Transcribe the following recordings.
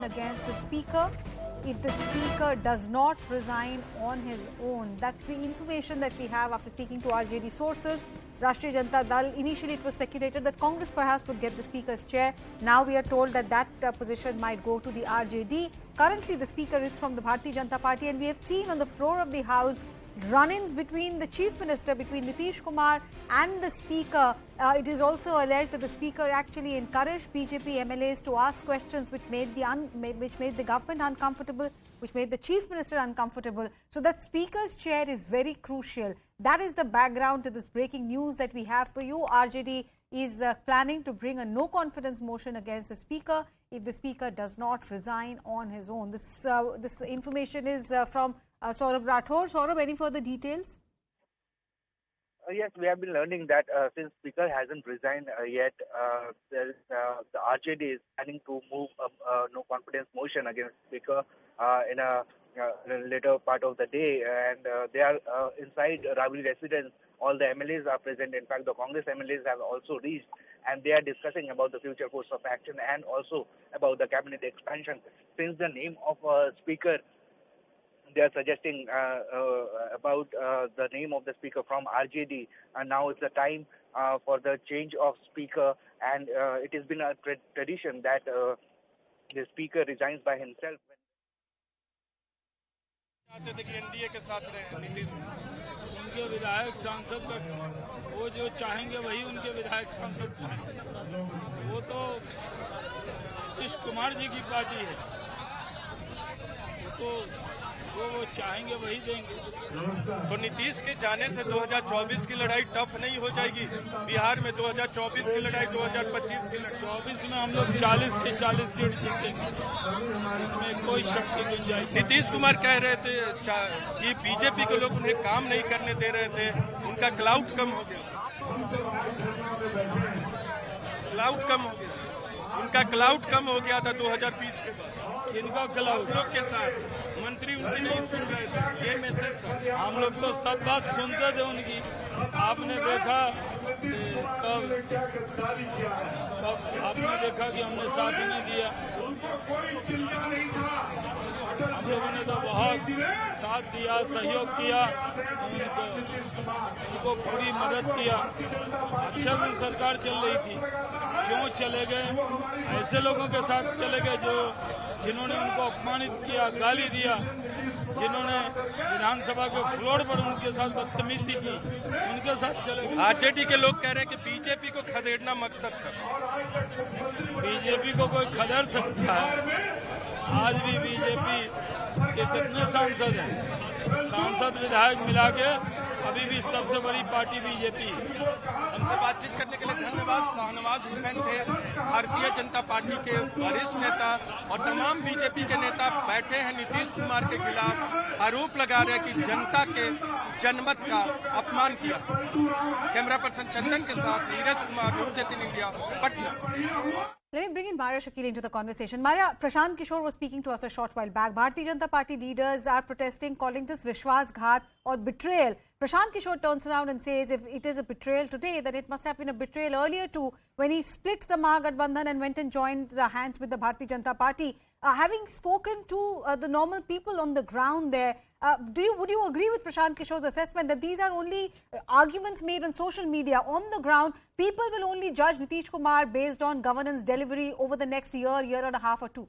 against the Speaker if the Speaker does not resign on his own. That's the information that we have after speaking to RJD sources. Rashtriya Janata Dal, initially it was speculated that Congress perhaps would get the Speaker's chair. Now we are told that that position might go to the RJD. Currently the Speaker is from the Bharatiya Janata Party, and we have seen on the floor of the House run-ins between the Chief Minister, between Nitish Kumar and the Speaker. It is also alleged that the Speaker actually encouraged BJP MLAs to ask questions which made the government uncomfortable, which made the Chief Minister uncomfortable. So that Speaker's chair is very crucial. That is the background to this breaking news that we have for you. RJD is planning to bring a no-confidence motion against the Speaker if the Speaker does not resign on his own. This information is from Saurabh Rathore. Saurabh, any further details? Yes, we have been learning that since Speaker hasn't resigned yet, the RJD is planning to move a no confidence motion against Speaker in a later part of the day, and they are inside Rabri residence. All the MLAs are present. In fact, the Congress MLAs have also reached, and they are discussing about the future course of action and also about the cabinet expansion. Since the name of Speaker, they are suggesting about the name of the Speaker from RJD, and now it's the time for the change of Speaker, and it has been a tradition that the Speaker resigns by himself. चाहते थे कि NDA के साथ रहे नीतीश, उनके विधायक सांसद का वो जो चाहेंगे वही उनके विधायक सांसद चाहेंगे। वो तो नीतीश कुमार जी की पार्टी है, तो वो चाहेंगे वही देंगे। तो नीतीश के जाने से 2024 की लड़ाई टफ नहीं हो जाएगी। बिहार में 2024 की लड़ाई 2025 की लड़ाई 24 में हम लोग 40 की 40 सीट जीतेंगे, इसमें कोई शक की गुंजाइश। नीतीश कुमार कह रहे थे कि बीजेपी के लोग उन्हें काम नहीं करने दे रहे थे, उनका क्लाउड कम हो गया, उनका क्लाउड कम हो गया था 2020 के बाद। इनका क्लाउड लोग के साथ मंत्री उनकी नहीं सुन रहे थे, ये मैसेज था। हम लोग तो सब बात सुनते थे उनकी। आपने देखा कब आपने देखा कि हमने साथ नहीं दिया, हम लोगों ने तो बहुत साथ दिया, सहयोग किया, उनको पूरी मदद किया। अच्छा से सरकार चल रही थी, क्यों चले गए? ऐसे लोगों के साथ चले गए जिन्होंने उनको अपमानित किया, गाली दिया, जिन्होंने विधानसभा के फ्लोर पर उनके साथ बदतमीजी की, उनके साथ चले गए। आरजेडी के लोग कह रहे हैं कि बीजेपी को खदेड़ना मकसद था। बीजेपी को कोई खदेड़ सकता है? आज भी बीजेपी के कितने सांसद हैं? सांसद विधायक मिला के अभी भी सबसे बड़ी पार्टी बीजेपी। हमसे बातचीत करने के लिए धन्यवाद। शाहनवाज हुसैन थे, भारतीय जनता पार्टी के वरिष्ठ नेता, और तमाम बीजेपी के नेता बैठे हैं नीतीश कुमार के खिलाफ, आरोप लगा रहे हैं कि जनता के जनमत का अपमान किया। कैमरा पर्सन चंदन के साथ Neeraj Kumar, news 18 India, Patna. Let me bring in Maria Shakil into the conversation. Maria, Prashant Kishore was speaking to us a short while back. Bharatiya Janata Party leaders are protesting, calling this Vishwas Ghat or betrayal. Prashant Kishore turns around and says if it is a betrayal today, then it must have been a betrayal earlier too, when he split the Mahagathbandhan and went and joined the hands with the Bharatiya Janata Party. Having spoken to the normal people on the ground there, would you agree with Prashant Kishore's assessment that these are only arguments made on social media? On the ground, people will only judge Nitish Kumar based on governance delivery over the next year and a half or two?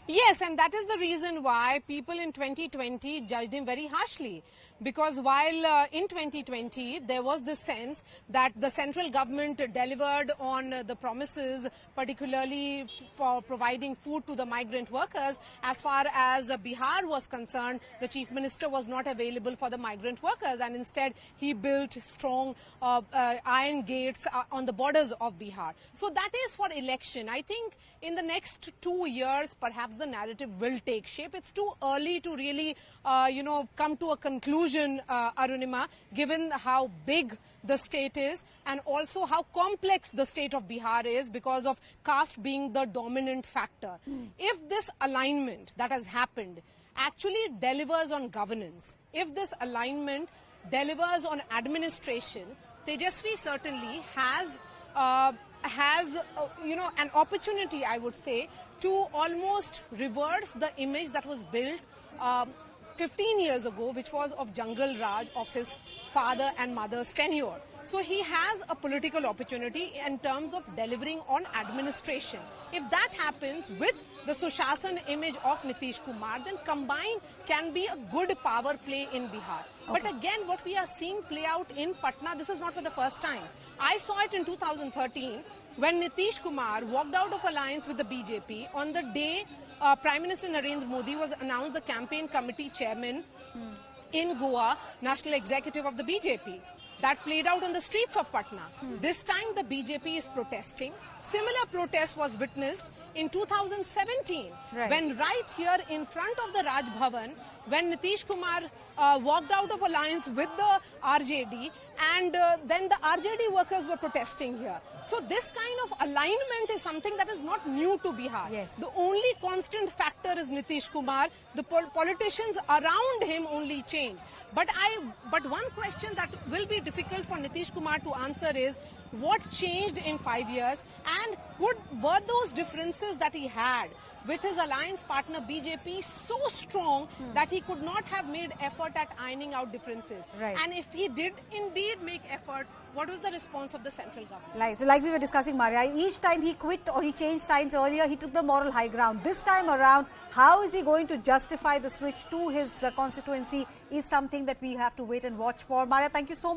Yes, and that is the reason why people in 2020 judged him very harshly. Because while in 2020 there was this sense that the central government delivered on the promises, particularly for providing food to the migrant workers, as far as Bihar was concerned, the Chief Minister was not available for the migrant workers, and instead he built strong iron gates on the borders of Bihar. So that is for election. I think in the next 2 years, perhaps the narrative will take shape. It's too early to really, come to a conclusion, Arunima, given how big the state is and also how complex the state of Bihar is because of caste being the dominant factor. If this alignment that has happened actually delivers on governance, if this alignment delivers on administration, Tejasvi certainly has has, an opportunity, I would say, to almost reverse the image that was built 15 years ago, which was of Jungle Raj, of his father and mother's tenure. So he has a political opportunity in terms of delivering on administration. If that happens with the Sushasan image of Nitish Kumar, then combined can be a good power play in Bihar. Okay. But again, what we are seeing play out in Patna, this is not for the first time. I saw it in 2013 when Nitish Kumar walked out of alliance with the BJP on the day Prime Minister Narendra Modi was announced the campaign committee chairman in Goa, national executive of the BJP. That played out on the streets of Patna. This time the BJP is protesting. Similar protest was witnessed in 2017 when right here in front of the Raj Bhavan, when Nitish Kumar walked out of alliance with the RJD, and then the RJD workers were protesting here. So this kind of alignment is something that is not new to Bihar. Yes. The only constant factor is Nitish Kumar. The politicians around him only change. But one question that will be difficult for Nitish Kumar to answer is, what changed in 5 years, and were those differences that he had with his alliance partner BJP so strong that he could not have made effort at ironing out differences? Right. And if he did indeed make efforts, what was the response of the central government? Like we were discussing, Maria, each time he quit or he changed sides earlier, he took the moral high ground. This time around, how is he going to justify the switch to his constituency is something that we have to wait and watch for. Maria, thank you so much.